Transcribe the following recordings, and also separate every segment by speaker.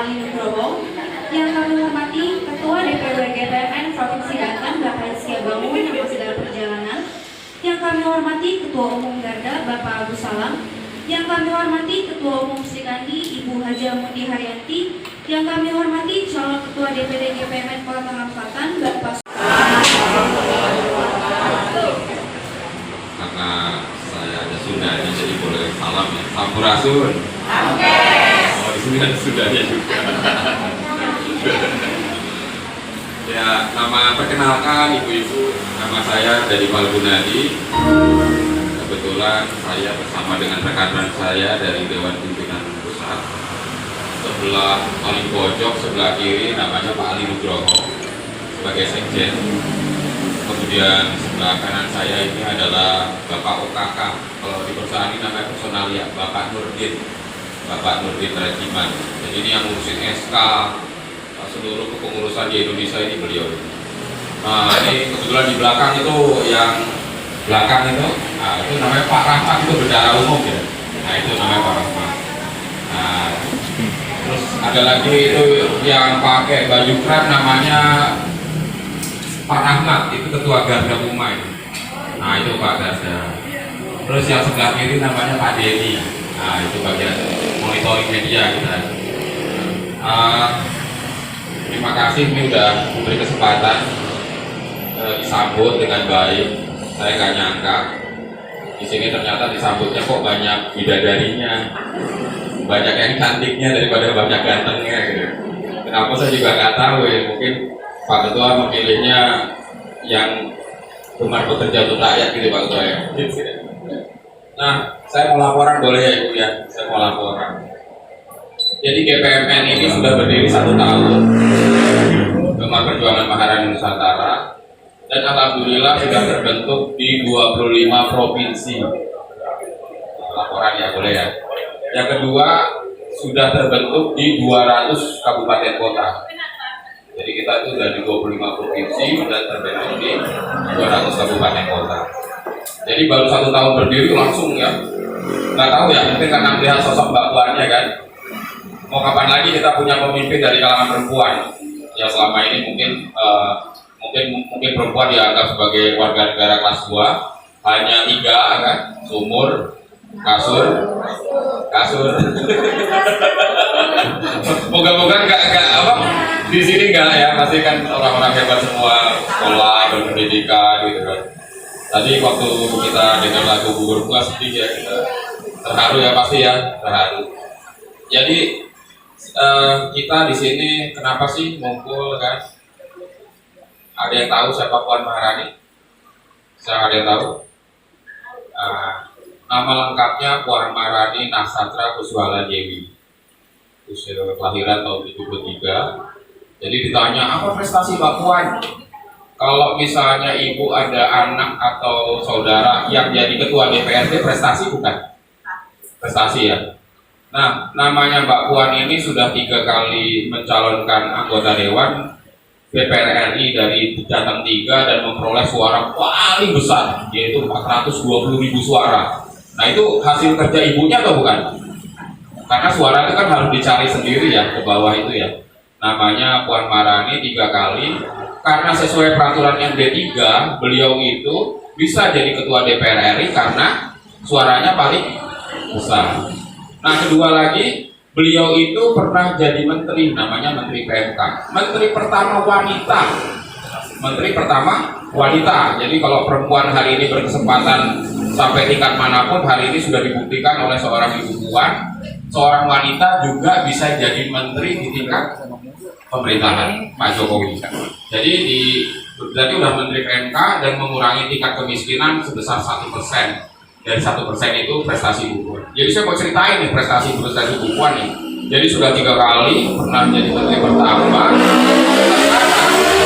Speaker 1: Ali Nugroho, yang kami hormati Ketua DPW GPMN Provinsi Banten Bapak Rizky Bangun yang masih dalam perjalanan, yang kami hormati Ketua Umum Garda Bapak Agus Salam, yang kami hormati Ketua Umum Srikandi Ibu Haja Muti Haryanti, yang kami hormati calon Ketua DPD GPMN Kota Tangerang Selatan Bapak.
Speaker 2: Karena saya ada Sundanya jadi boleh salam ya. Sampurasun. Oh, di sini ada Sundanya juga. Ya, nama perkenalkan ibu-ibu, nama saya dari Palgunadi. Kebetulan saya bersama dengan rekan-rekan saya dari Dewan Pimpinan Pusat. Sebelah paling pojok sebelah kiri namanya Pak Ali Nugroho sebagai sekjen. Kemudian sebelah kanan saya ini adalah Bapak OKK, kalau di perusahaan ini namanya personalia, Bapak Nurdin Rajiman. Jadi ini yang ngurusin SK seluruh kepengurusan di Indonesia ini beliau. Nah, ini kebetulan di belakang itu yang belakang itu, nah, itu namanya Pak Rahmat, itu bendara umum ya. Nah itu namanya Pak Rahmat. Nah, terus ada lagi itu yang pakai baju krem namanya Pak Rahmat, itu ketua Garda Umay. Nah itu Pak Garda. Terus yang sebelah kiri namanya Pak Denny. Nah itu bagian monitoring media kita. Terima kasih ini udah memberi kesempatan disambut dengan baik. Saya nggak nyangka di sini ternyata disambutnya kok banyak bidadarinya, banyak yang cantiknya daripada banyak gantengnya gitu. Kenapa saya juga nggak tahu ya, mungkin Pak Ketua memilihnya yang gemar bekerja untuk rakyat gitu Pak Ketua ya. Nah, saya mau laporan boleh ya Ibu ya? Saya mau laporan. Jadi GPMN ini sudah berdiri 1 tahun, Gemar Perjuangan Maharani Nusantara, dan alhamdulillah sudah terbentuk di 25 provinsi. Laporan ya boleh ya. Yang kedua, sudah terbentuk di 200 kabupaten kota. Jadi kita itu sudah di 25 provinsi dan terbentuk di 200 kabupaten kota. Jadi baru 1 tahun berdiri langsung ya. Nggak tahu ya, mungkin karena melihat sosok Mbak Puannya kan. Mau kapan lagi kita punya pemimpin dari kalangan perempuan? Ya selama ini mungkin perempuan dianggap sebagai warga negara kelas 2, hanya 3 kan, sumur, kasur. Moga-moga nggak apa di sini nggak ya, pasti kan orang-orang hebat semua, sekolah, berpendidikan gitu kan. Tadi waktu kita dengar lagu Gugur Bunga sedih ya, kita terharu ya, pasti ya terharu. Jadi kita di sini kenapa sih ngumpul kan? Ada yang tahu siapa Puan Maharani? Saya ada yang tahu? Nama lengkapnya Puan Maharani Nasatra Kuswala Dewi. Usia kelahiran tahun 73. Jadi ditanya apa prestasi Mbak Puan? Kalau misalnya ibu ada anak atau saudara yang jadi ketua DPRD, prestasi bukan? Prestasi ya. Nah, namanya Mbak Puan ini sudah 3 kali mencalonkan anggota Dewan DPR RI dari Jateng 3 dan memperoleh suara paling besar, yaitu 420.000 suara. Nah itu hasil kerja ibunya atau bukan? Karena suara itu kan harus dicari sendiri ya, ke bawah itu ya. Namanya Puan Maharani 3 kali, karena sesuai peraturan MD3, beliau itu bisa jadi ketua DPR RI karena suaranya paling besar. Nah kedua lagi, beliau itu pernah jadi menteri, namanya Menteri PMK. Menteri pertama wanita. Menteri pertama wanita. Jadi kalau perempuan hari ini berkesempatan sampai tingkat manapun, hari ini sudah dibuktikan oleh seorang ibu Puan, seorang wanita juga bisa jadi menteri di tingkat pemerintahan Pak Jokowi. Jadi berarti udah Menteri PMK dan mengurangi tingkat kemiskinan sebesar 1%. Dari 1% itu prestasi Bu Puan. Jadi saya mau ceritain nih prestasi Bu Puan nih. Jadi sudah 3 kali pernah menjadi menteri pertama.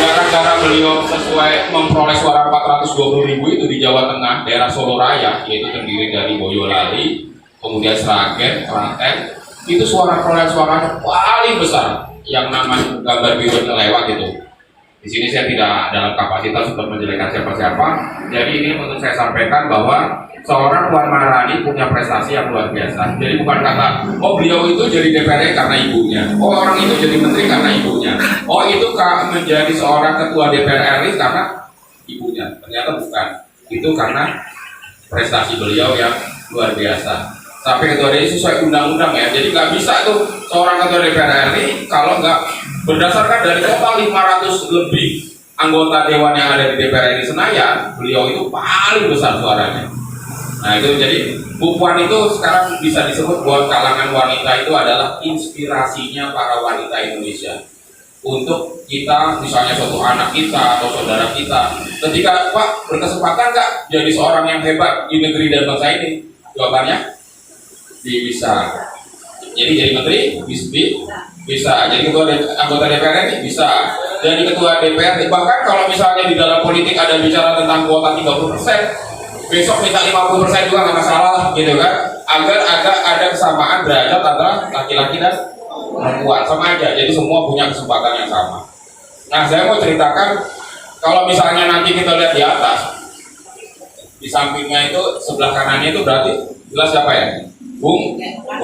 Speaker 2: Gara-gara beliau sesuai memperoleh suara 420.000 itu di Jawa Tengah, daerah Solo Raya, yaitu terdiri dari Boyolali, kemudian Sragen, Klaten, itu perolehan suaranya paling besar, yang namanya gambar birunya lewat itu. Di sini saya tidak dalam kapasitas untuk menjelekkan siapa-siapa. Jadi ini untuk saya sampaikan bahwa seorang Puan Maharani punya prestasi yang luar biasa. Jadi bukan kata, oh beliau itu jadi DPR karena ibunya, oh orang itu jadi menteri karena ibunya, oh itu menjadi seorang ketua DPR RI karena ibunya. Ternyata bukan. Itu karena prestasi beliau yang luar biasa. Sampai ketua DPR sesuai undang-undang ya. Jadi nggak bisa tuh seorang ketua DPR RI kalau nggak berdasarkan dari total 500 lebih anggota dewan yang ada di DPR RI Senayan, beliau itu paling besar suaranya. Nah itu jadi Bu Puan itu sekarang bisa disebut buat kalangan wanita itu adalah inspirasinya para wanita Indonesia. Untuk kita misalnya suatu anak kita atau saudara kita, ketika Pak berkesempatan nggak jadi seorang yang hebat di negeri dan bangsa ini? Jawabannya bisa. Jadi menteri bisa. Jadi anggota DPR ini bisa. Jadi ketua DPR, bahkan kalau misalnya di dalam politik ada bicara tentang kuota 30%, besok minta 50% juga nggak masalah gitu kan, agar ada kesamaan derajat antara laki-laki dan perempuan, sama aja. Jadi semua punya kesempatan yang sama. Nah saya mau ceritakan, kalau misalnya nanti kita lihat di atas, di sampingnya itu sebelah kanannya itu berarti jelas siapa ya? Bung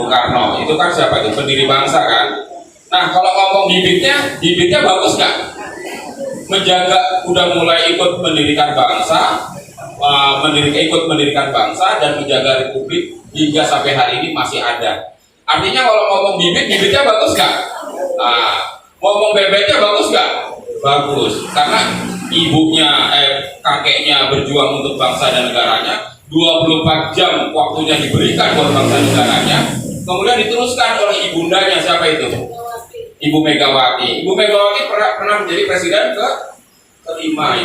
Speaker 2: Karno. Itu kan siapa itu? Pendiri bangsa kan. Nah kalau ngomong bibitnya bagus nggak? Menjaga, udah mulai ikut mendirikan bangsa, ikut mendirikan bangsa dan menjaga republik hingga sampai hari ini masih ada. Artinya kalau ngomong bibitnya bagus nggak? Nah, ngomong bebeknya bagus nggak? Bagus, karena kakeknya berjuang untuk bangsa dan negaranya, 24 jam waktunya diberikan buat bangsa negaranya, kemudian diteruskan oleh ibundanya, siapa itu? Ibu Megawati. Ibu Megawati pernah menjadi presiden kelima,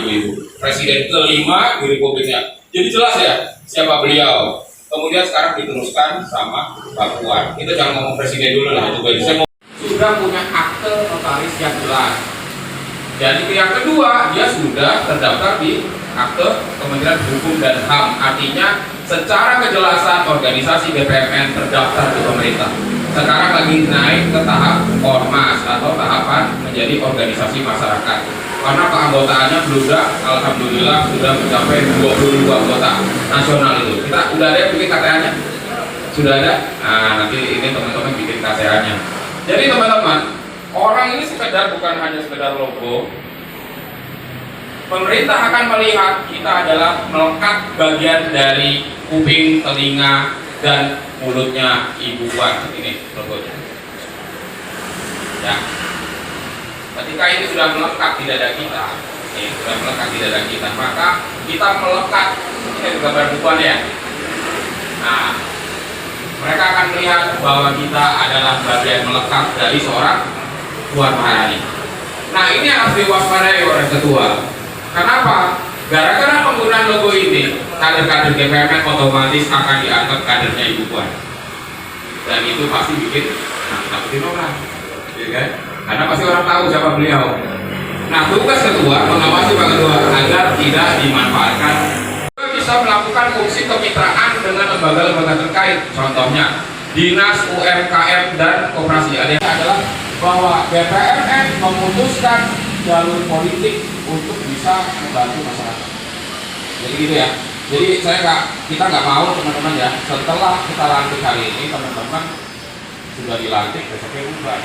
Speaker 2: presiden kelima di Republiknya. Jadi jelas ya siapa beliau. Kemudian sekarang diteruskan sama Mbak Puan. Kita jangan ngomong presiden dulu lah, itu saya mau sudah punya akte notaris yang jelas. Jadi yang kedua, dia sudah terdaftar di akte Kementerian Hukum dan HAM. Artinya secara kejelasan organisasi BPMN terdaftar di pemerintah. Sekarang lagi naik ke tahap ormas atau tahapan menjadi organisasi masyarakat. Karena keanggotaannya alhamdulillah sudah mencapai 22 anggota nasional itu. Kita udah ada yang bikin KTA-nya? Sudah ada? Nah, nanti ini teman-teman bikin KTA-nya. Jadi teman-teman, orang ini bukan hanya sekedar logo. Pemerintah akan melihat kita adalah melekat bagian dari kuping, telinga, dan mulutnya Ibu Puan. Ini logonya. Ya. Ketika ini sudah melekat di dada kita, maka kita melekat. Ini gambar Bu Puan ya. Nah, mereka akan melihat bahwa kita adalah bagian melekat dari seorang Puan Maharani. Nah, ini yang harus diwaspadai oleh ketua. Kenapa? Gara-gara penggunaan logo ini, kader-kader GPMN otomatis akan dianggap kadernya Ibu Puan. Dan itu pasti bikin takutin orang, ya kan? Karena pasti orang tahu siapa beliau. Nah, tugas ketua mengawasi Pak Ketua agar tidak dimanfaatkan. Kita bisa melakukan fungsi kemitraan dengan lembaga-lembaga terkait. Contohnya, Dinas UMKM dan Koperasi. Ada adalah bahwa BPMN memutuskan jalur politik untuk bisa membantu masyarakat. Jadi gitu ya. Jadi kita nggak mau teman-teman ya, setelah kita lantik hari ini teman-teman sudah dilantik besoknya bubar.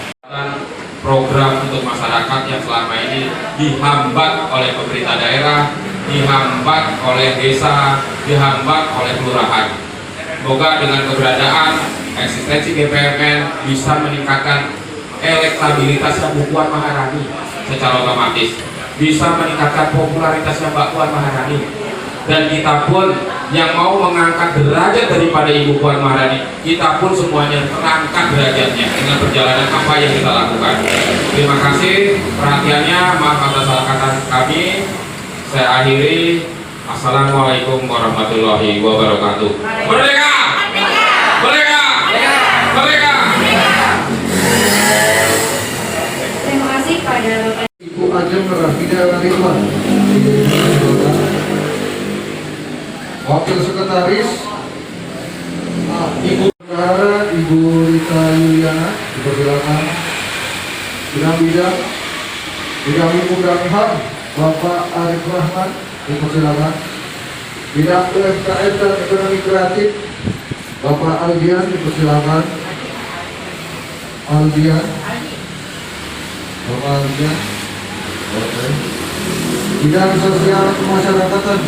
Speaker 2: Program untuk masyarakat yang selama ini dihambat oleh pemerintah daerah, dihambat oleh desa, dihambat oleh kelurahan. Semoga dengan keberadaan eksistensi BPMN bisa meningkatkan elektabilitasnya Bu Puan Maharani secara otomatis, bisa meningkatkan popularitasnya Mbak Puan Maharani, dan kita pun yang mau mengangkat derajat daripada Ibu Puan Maharani, kita pun semuanya terangkat derajatnya dengan perjalanan apa yang kita lakukan. Terima kasih perhatiannya, maaf atas salah kata kami. Saya akhiri. Assalamualaikum warahmatullahi wabarakatuh. Merdeka! Merdeka! Merdeka!
Speaker 1: Terima kasih pada Bapak
Speaker 3: Ibu Ajeng Rafida Ridwan, Wakil Sekretaris Ibu Bendahara Ibu Rita Yuliana, dipersilakan. Bidang Bidang Hukum dan HAM Bapak Arif Rahman, dipersilakan. Bidang UMKM dan Ekonomi Kreatif Bapak Aldian, dipersilakan. Aldian, Bapak Aldian. Oke. Bidang Sosial Kemasyarakatan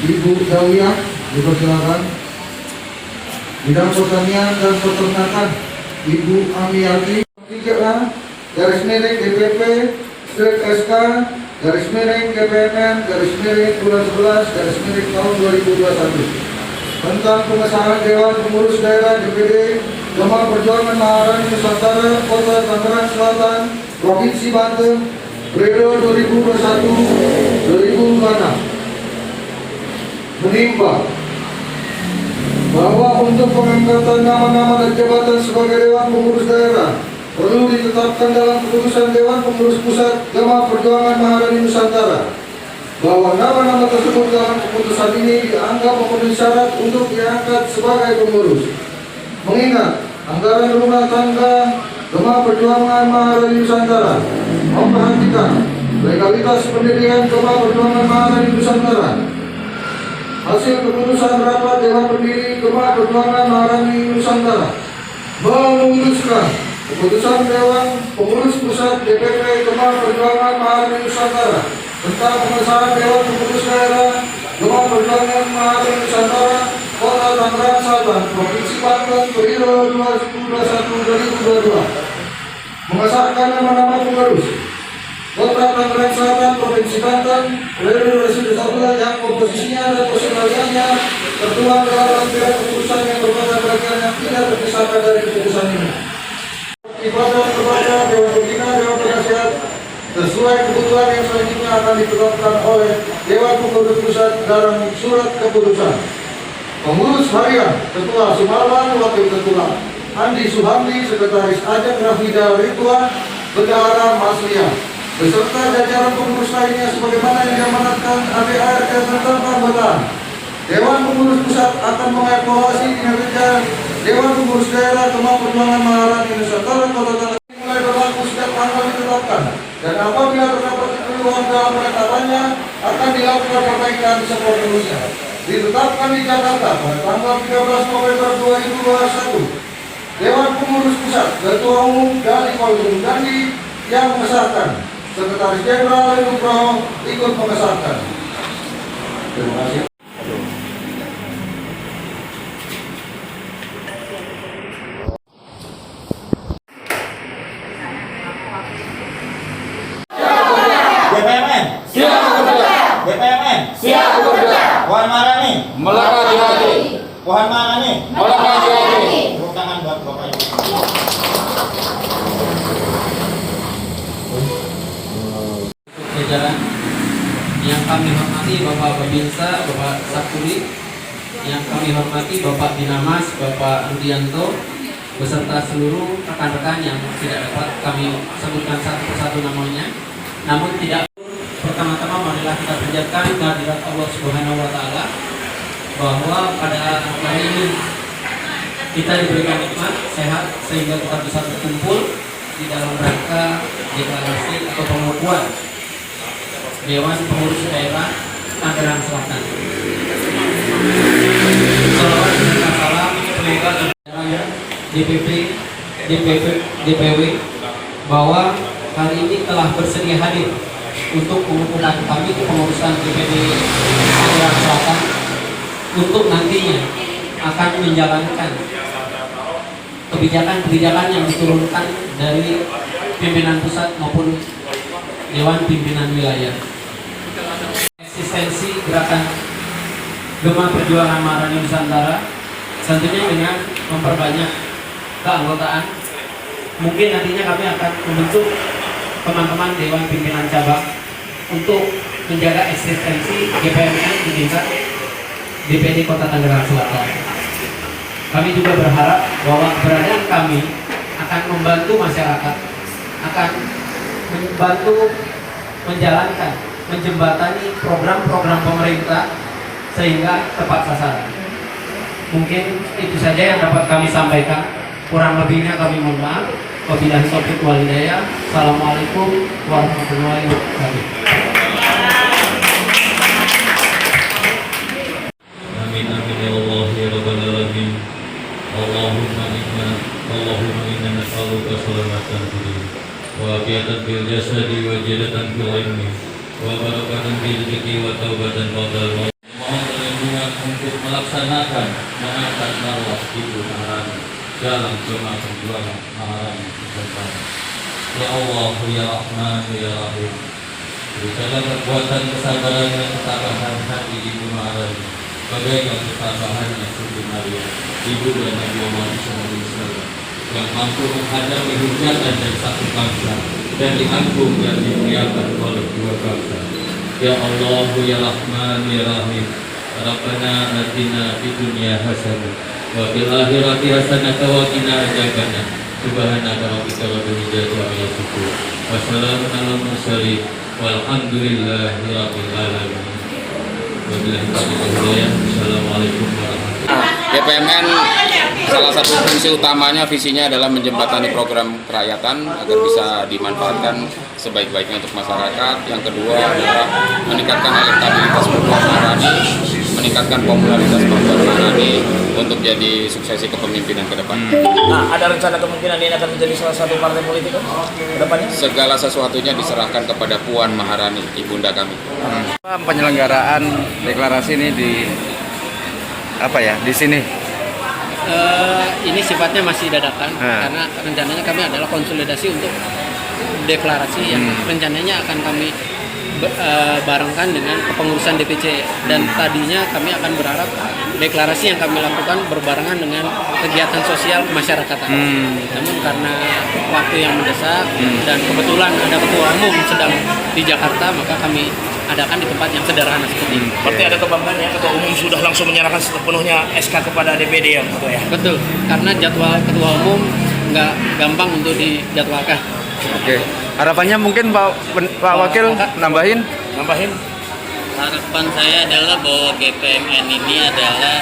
Speaker 3: Ibu Dawiyah, dipersilakan. Bidang Pertanian dan Peternakan Ibu Amiyati. 3A garis miring DPP strip SK garis miring GPMN garis miring bulan 11 garis miring tahun 2021 tentang pengesahan Dewan Pengurus Daerah DPD Gema Perjuangan Maharani Nusantara Kota Tangerang Selatan Provinsi Banten periode 2021-2026 menimbang bahwa untuk pengangkatan nama-nama dan jabatan sebagai Dewan Pengurus Daerah perlu ditetapkan dalam keputusan Dewan Pengurus Pusat Gema Perjuangan Maharani Nusantara, bahwa nama-nama tersebut dalam keputusan ini dianggap memenuhi syarat untuk diangkat sebagai pengurus. Mengingat anggaran rumah tangga Gema Perjuangan Maharani Nusantara memperhatikan legalitas pendirian Gema Perjuangan Maharani Nusantara. Hasil keputusan rapat Dewan Pendiri Gema Perjuangan Maharani Nusantara memutuskan keputusan Dewan Pengurus Pusat DPP Gema Perjuangan Maharani Nusantara tentang pengesahan Dewan Pengurus Daerah Gema Perjuangan Maharani Nusantara Kota Tangerang Selatan Provinsi Banten periode 2021-2022 mengesahkan nama-nama pengurus Kota Tangerang Selatan Provinsi Banten periode 2021 yang komposisinya dan personaliannya tertuang dalam lampiran keputusan yang merupakan bagian yang tidak terpisahkan dari keputusan ini. Ibadah kepada Dewan Pembina Dewan Penasihat sesuai kebutuhan yang selanjutnya akan ditetapkan oleh Dewan Pengurus Pusat dalam surat keputusan. Pengurus Harian Ketua Sumarwan, Wakil Ketua Andi Suhamdi, Sekretaris Ajeng Rafida Ridwan, Bendahara Masliah, beserta jajaran pengurus lainnya sebagaimana yang diamanatkan APR tentang keanggotaan. Dewan Pengurus Pusat akan mengevaluasi kinerja Dewan Pengurus Daerah Gema Perjuangan Maharani Nusantara Kota Tangerang mulai berlaku sejak tanggal ditetapkan, dan apabila terdapat keperluan dalam penetapannya akan dilakukan perbaikan sepenuhnya. Ditetapkan di Jakarta pada tanggal 13 November 2021. Dewan Pengurus Pusat Ketua Umum Dali Kolum Dandi yang mengesahkan. Sekretaris Jenderal Nugroho ikut mengesahkan. Terima kasih.
Speaker 4: BPMN siap bekerja. BPMN siap bekerja. Puan Maharani
Speaker 2: Melaka Jihadi,
Speaker 4: Puan Maharani
Speaker 2: Melaka Jihadi.
Speaker 4: tepuk tangan buat Bapak Ibu.
Speaker 5: Jajaran yang kami hormati Bapak Babinsa, Bapak Sapuri, yang kami hormati Bapak Binamas, Bapak Rudianto, beserta seluruh rekan-rekan yang tidak dapat kami sebutkan satu persatu namanya. Namun tidak, pertama-tama marilah kita panjatkan kehadirat Allah Subhanahu wa taala bahwa pada hari ini kita diberikan nikmat sehat sehingga kita bisa berkumpul di dalam rangka deklarasi atau pengukuhan Dewan Pengurus Daerah Tangerang Selatan. Salawat dan salam semoga DPW bahwa hari ini telah bersedia hadir untuk mengukuhkan kami kepengurusan DPD Tangerang Selatan untuk nantinya akan menjalankan kebijakan-kebijakan yang diturunkan dari pimpinan pusat maupun Dewan Pimpinan Wilayah. Eksistensi gerakan Gema Perjuangan Maharani Nusantara tentunya dengan memperbanyak keanggotaan. Mungkin nantinya kami akan membentuk teman-teman Dewan Pimpinan Cabang untuk menjaga eksistensi GPMN di tingkat DPD Kota Tangerang Selatan. Kami juga berharap bahwa keberadaan kami akan membantu masyarakat, akan membantu menjalankan, menjembatani program-program pemerintah sehingga tepat sasaran. Mungkin itu saja yang dapat kami sampaikan. Kurang lebihnya kami mohon maaf. Wabillahi taufiq wal hidayah. Assalamualaikum warahmatullahi wabarakatuh.
Speaker 6: Amin amin ya Allah ya rabbal alamin. Allahumma inna nas'aluka salamatan fid din wa afiatan fil jasadi wa jidatan fil ilmi wa barakatan fil rizqi wa taubatan ba'dal maut. Mohon perlindungan untuk melaksanakan mengangkat marwah Ibu Maharani dalam jemaah perjuangan Maharani Nusantara. Ya Allah ya Rahman ya Rahim, berikanlah kekuatan kesabaran dan ketabahan hati Ibu Maharani bagaikan ketabahannya Siti Maria, ibu dan Nabi Muhammad SAW, yang mampu menghadapi hujatan dan satu bangsa dan diagung dan dimuliakan oleh dua bangsa. Ya Allah ya Rahman ya Rahim, Rabbana atina fid dunya hasanah wa fil akhirati hasanah wa qina adzabannar. Subhanaka rabbika rabbil izzati amma yasifun wa salamun alal mursalin walhamdulillahi rabbil alamin. Wabillahi taufiq wal hidayah. Assalamualaikum warahmatullahi wabarakatuh.
Speaker 2: GPMN salah satu fungsi utamanya, visinya adalah menjembatani program kerakyatan agar bisa dimanfaatkan sebaik-baiknya untuk masyarakat. Yang kedua adalah meningkatkan elektabilitas Puan Maharani, meningkatkan popularitas Puan Maharani untuk jadi suksesi kepemimpinan ke depan.
Speaker 7: Nah, ada rencana kemungkinan ini akan menjadi salah satu partai politik kan ke depannya?
Speaker 2: Segala sesuatunya diserahkan kepada Puan Maharani, ibunda kami.
Speaker 8: Penyelenggaraan deklarasi ini di sini.
Speaker 5: Ini sifatnya masih dadakan karena rencananya kami adalah konsolidasi untuk deklarasi yang rencananya akan kami barengkan dengan kepengurusan DPC, dan tadinya kami akan berharap deklarasi yang kami lakukan berbarengan dengan kegiatan sosial kemasyarakatan. Namun karena waktu yang mendesak dan kebetulan ada ketua umum sedang di Jakarta, maka kami adakan di tempat yang sederhana seperti ini.
Speaker 7: Berarti ada kebanggaan ya, ketua umum sudah langsung menyerahkan sepenuhnya SK kepada DPD ya, ketua ya?
Speaker 5: Betul, karena jadwal ketua umum nggak gampang untuk dijadwalkan.
Speaker 8: Oke. Harapannya mungkin Pak Wakil nambahin.
Speaker 9: Harapan saya adalah bahwa GPMN ini adalah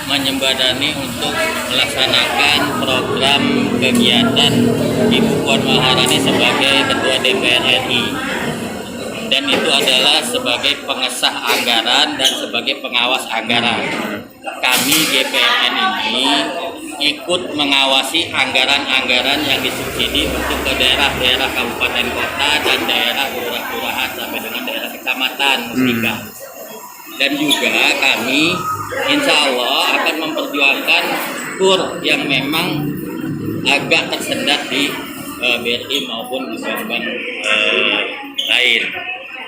Speaker 9: menyembadani untuk melaksanakan program kegiatan Ibu Puan Maharani sebagai Ketua DPR RI, dan itu adalah sebagai pengesah anggaran dan sebagai pengawas anggaran. Kami GPMN ini ikut mengawasi anggaran-anggaran yang disubsidi untuk ke daerah-daerah kabupaten kota dan daerah kelurahan sampai dengan daerah kecamatan Mustika. Dan juga kami insya Allah akan memperjuangkan kur yang memang agak tersendat di BRI maupun di bank-bank lain.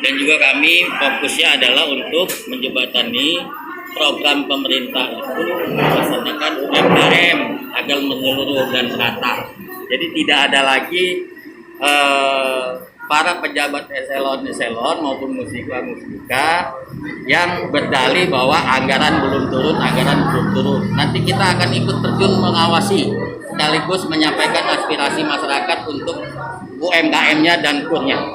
Speaker 9: Dan juga kami fokusnya adalah untuk menjembatani program pemerintah itu melaksanakan UMKM agar menyeluruh dan merata. Jadi tidak ada lagi para pejabat eselon maupun musika yang berdalih bahwa anggaran belum turun. Nanti kita akan ikut terjun mengawasi sekaligus menyampaikan aspirasi masyarakat untuk UMKM-nya dan kurnya.